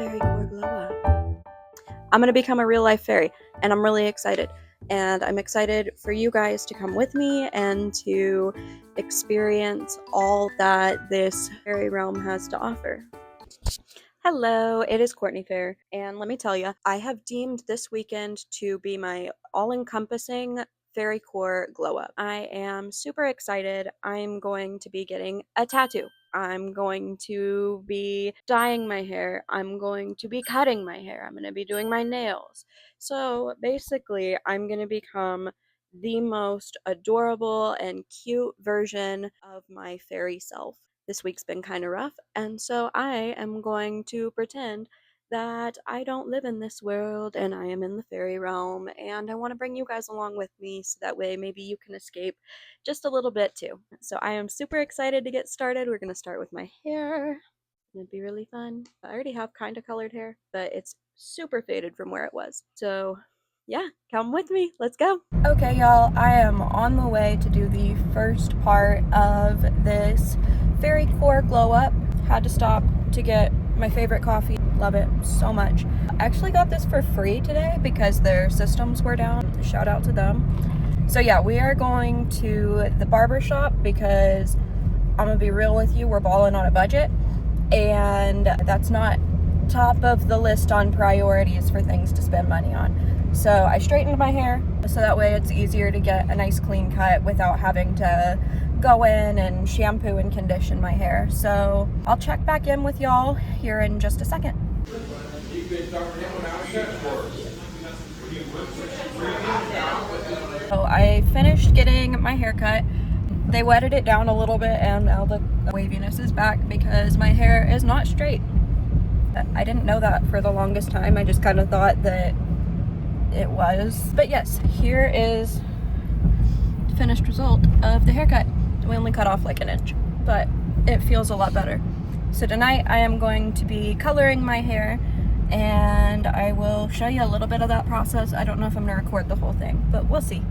Fairy core glow up. I'm gonna become a real life fairy, and I'm really excited. And I'm excited for you guys to come with me and to experience all that this fairy realm has to offer. Hello, it is ContactCourtneyFaire, and let me tell you, I have deemed this weekend to be my all-encompassing fairy core glow up. I am super excited. I'm going to be getting a tattoo. I'm going to be dyeing my hair. I'm going to be cutting my hair. I'm going to be doing my nails. So basically, I'm going to become the most adorable and cute version of my fairy self. This week's been kind of rough, and so I am going to pretend that I don't live in this world and I am in the fairy realm, and I want to bring you guys along with me so that way maybe you can escape just a little bit too. So I am super excited to get started. We're going to start with my hair. It'd be really fun. I already have kind of colored hair, but it's super faded from where it was. So yeah, come with me. Let's go. Okay, y'all, I am on the way to do the first part of this fairy core glow up. Had to stop to get my favorite coffee. Love it so much. I actually got this for free today because their systems were down. Shout out to them. So yeah, we are going to the barber shop because I'm gonna be real with you, we're balling on a budget, and that's not top of the list on priorities for things to spend money on. So I straightened my hair so that way it's easier to get a nice clean cut without having to go in and shampoo and condition my hair. So I'll check back in with y'all here in just a second. So I finished getting my hair cut. They wetted it down a little bit and now the waviness is back because my hair is not straight. I didn't know that for the longest time. I just kind of thought that it was. But yes, here is the finished result of the haircut. We only cut off like an inch, but it feels a lot better. So tonight I am going to be coloring my hair and I will show you a little bit of that process. I don't know if I'm gonna record the whole thing, but we'll see.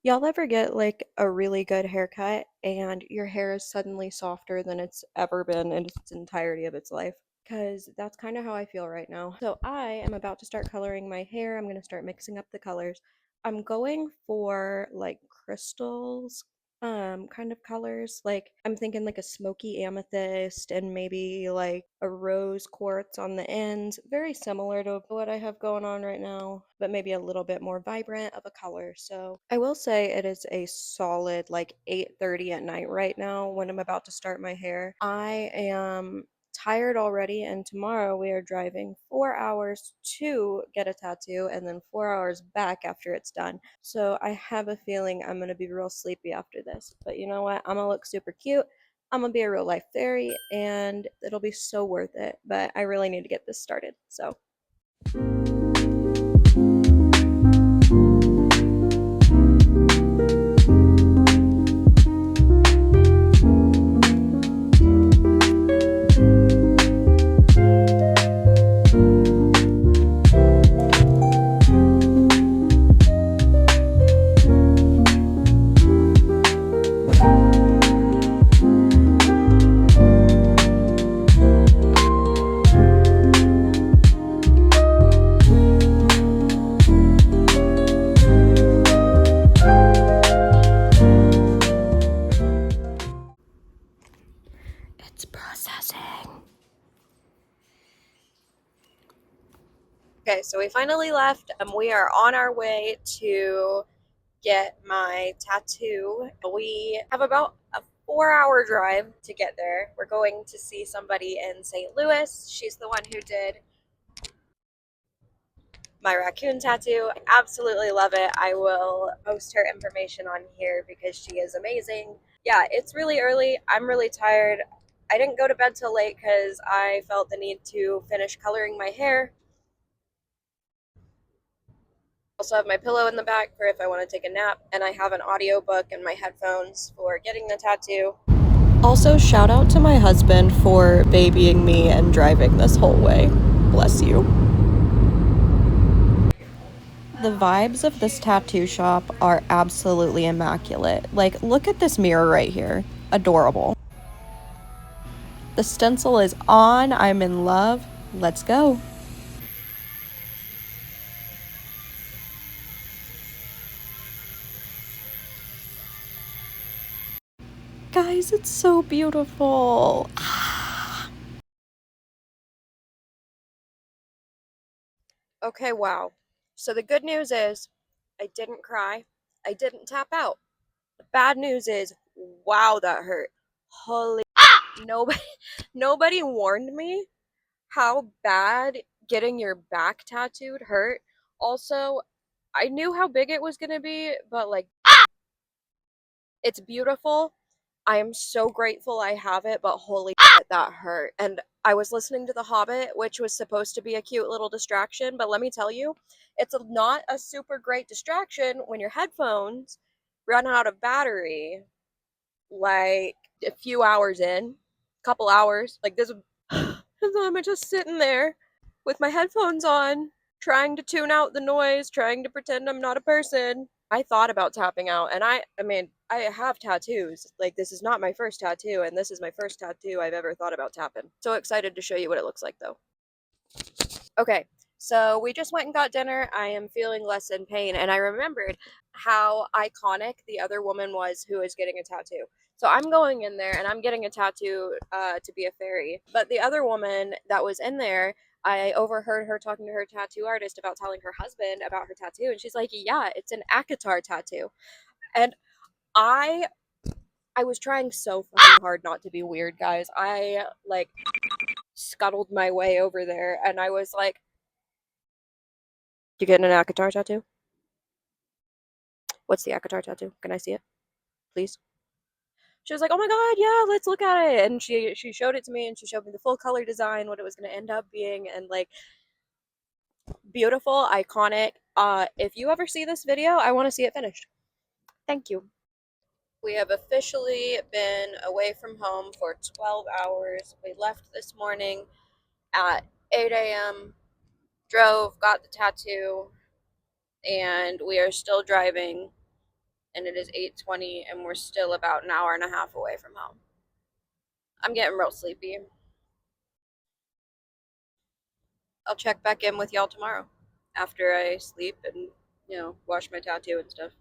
Y'all ever get like a really good haircut and your hair is suddenly softer than it's ever been in its entirety of its life? Because that's kind of how I feel right now. So I am about to start coloring my hair. I'm going to start mixing up the colors. I'm going for like crystals kind of colors. Like I'm thinking like a smoky amethyst and maybe like a rose quartz on the ends, very similar to what I have going on right now, but maybe a little bit more vibrant of a color. So I will say it is a solid like 8:30 at night right now when I'm about to start my hair. I am tired already, and tomorrow we are driving 4 hours to get a tattoo and then 4 hours back after it's done. So I have a feeling I'm gonna be real sleepy after this, but you know what, I'm gonna look super cute, I'm gonna be a real life fairy, and it'll be so worth it. But I really need to get this started, so it's processing. Okay, so we finally left and we are on our way to get my tattoo. We have about a 4 hour drive to get there. We're going to see somebody in St. Louis. She's the one who did my raccoon tattoo. I absolutely love it. I will post her information on here because she is amazing. Yeah, it's really early. I'm really tired. I didn't go to bed till late because I felt the need to finish coloring my hair. Also have my pillow in the back for if I want to take a nap, and I have an audiobook and my headphones for getting the tattoo. Also, shout out to my husband for babying me and driving this whole way. Bless you. The vibes of this tattoo shop are absolutely immaculate. Like, look at this mirror right here. Adorable. The stencil is on. I'm in love. Let's go. Guys, it's so beautiful. Okay, wow. So the good news is I didn't cry. I didn't tap out. The bad news is, wow, that hurt. Holy nobody nobody warned me how bad getting your back tattooed hurt. Also, I knew how big it was gonna be, but like it's beautiful. I am so grateful I have it, but holy shit, that hurt. And I was listening to The Hobbit, which was supposed to be a cute little distraction, but let me tell you, not a super great distraction when your headphones run out of battery like a few hours in, couple hours. Like this, and I'm just sitting there with my headphones on, trying to tune out the noise, trying to pretend I'm not a person. I thought about tapping out, and I mean, I have tattoos. Like, this is not my first tattoo, and this is my first tattoo I've ever thought about tapping. So excited to show you what it looks like, though. Okay, so we just went and got dinner. I am feeling less in pain, and I remembered how iconic the other woman was who was getting a tattoo. So I'm going in there and I'm getting a tattoo to be a fairy. But the other woman that was in there, I overheard her talking to her tattoo artist about telling her husband about her tattoo, and she's like, "Yeah, it's an Akatar tattoo." And I I was trying so fucking hard not to be weird, guys. I like scuttled my way over there, and I was like, "You getting an Akatar tattoo? What's the Akatar tattoo? Can I see it, please?" She was like, "Oh my god, yeah, let's look at it." And she showed it to me, and she showed me the full color design, what it was going to end up being, and like, beautiful, iconic. If you ever see this video, I want to see it finished. Thank you. We have officially been away from home for 12 hours. We left this morning at 8 a.m., drove, got the tattoo, and we are still driving, and it is 8:20, and we're still about an hour and a half away from home. I'm getting real sleepy. I'll check back in with y'all tomorrow after I sleep and, wash my tattoo and stuff.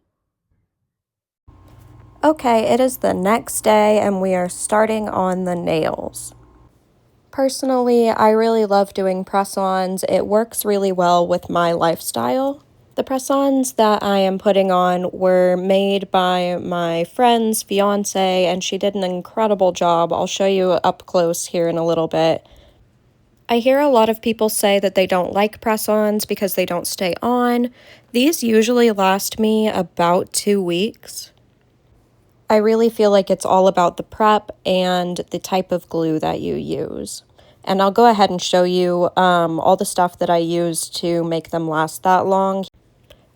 Okay, it is the next day and we are starting on the nails. Personally, I really love doing press-ons. It works really well with my lifestyle. The press-ons that I am putting on were made by my friend's fiance, and she did an incredible job. I'll show you up close here in a little bit. I hear a lot of people say that they don't like press-ons because they don't stay on. These usually last me about 2 weeks. I really feel like it's all about the prep and the type of glue that you use. And I'll go ahead and show you all the stuff that I use to make them last that long.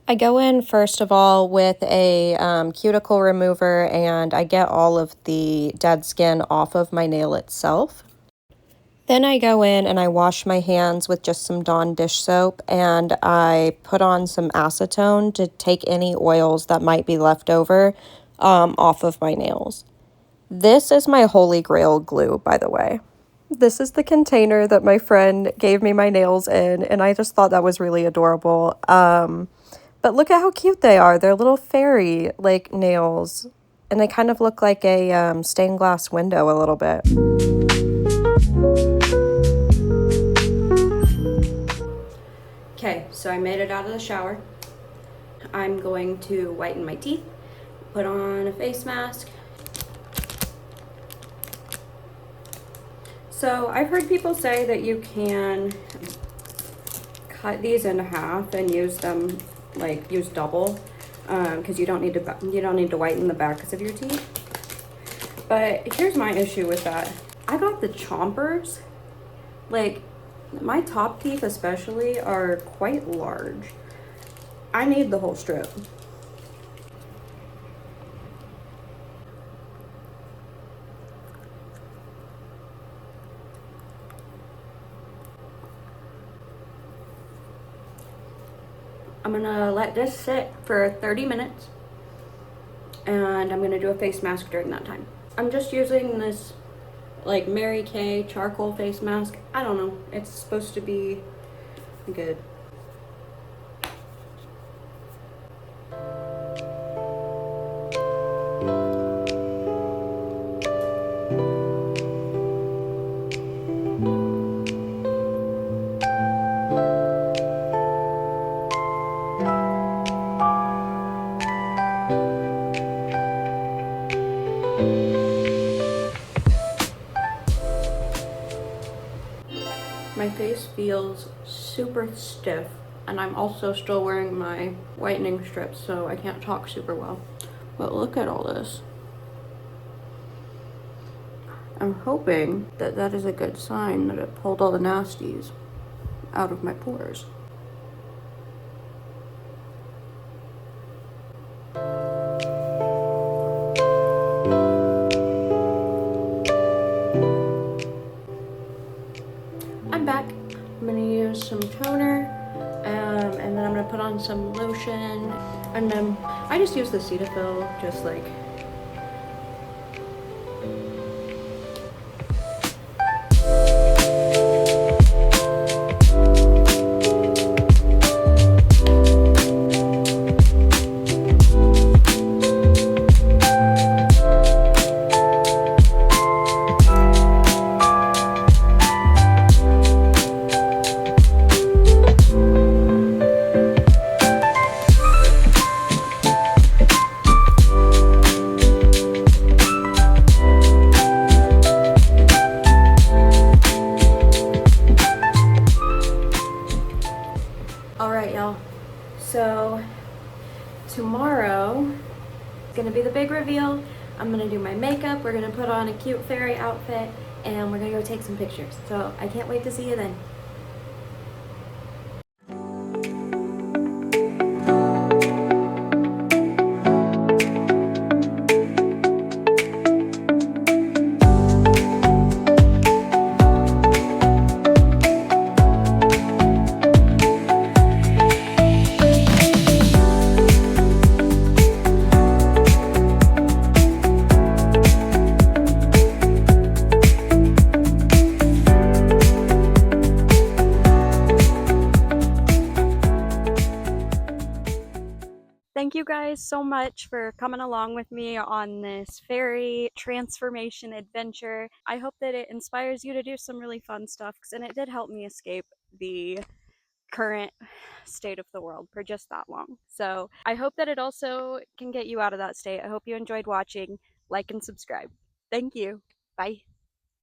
I go in first of all with a cuticle remover, and I get all of the dead skin off of my nail itself. Then I go in and I wash my hands with just some Dawn dish soap, and I put on some acetone to take any oils that might be left over off of my nails. This is my holy grail glue, by the way. This is the container that my friend gave me my nails in, and I just thought that was really adorable. But look at how cute they are. They're little fairy like nails, and they kind of look like a stained glass window a little bit. Okay, so I made it out of the shower. I'm going to whiten my teeth, put on a face mask. So I've heard people say that you can cut these in half and use them, like use double, because you don't need to whiten the backs of your teeth. But here's my issue with that. I got the chompers. Like, my top teeth especially are quite large. I need the whole strip. I'm gonna let this sit for 30 minutes, and I'm gonna do a face mask during that time. I'm just using this like Mary Kay charcoal face mask. I don't know. It's supposed to be good. My face feels super stiff, and I'm also still wearing my whitening strips, so I can't talk super well. But look at all this. I'm hoping that that is a good sign that it pulled all the nasties out of my pores. I'm back. I'm gonna use some toner, and then I'm gonna put on some lotion, and then I just use the Cetaphil, just like. Alright, y'all. So tomorrow is gonna be the big reveal. I'm gonna do my makeup, we're gonna put on a cute fairy outfit, and we're gonna go take some pictures. So I can't wait to see you then. Thank you guys so much for coming along with me on this fairy transformation adventure. I hope that it inspires you to do some really fun stuff, and it did help me escape the current state of the world for just that long. So I hope that it also can get you out of that state. I hope you enjoyed watching. Like and subscribe. Thank you. Bye.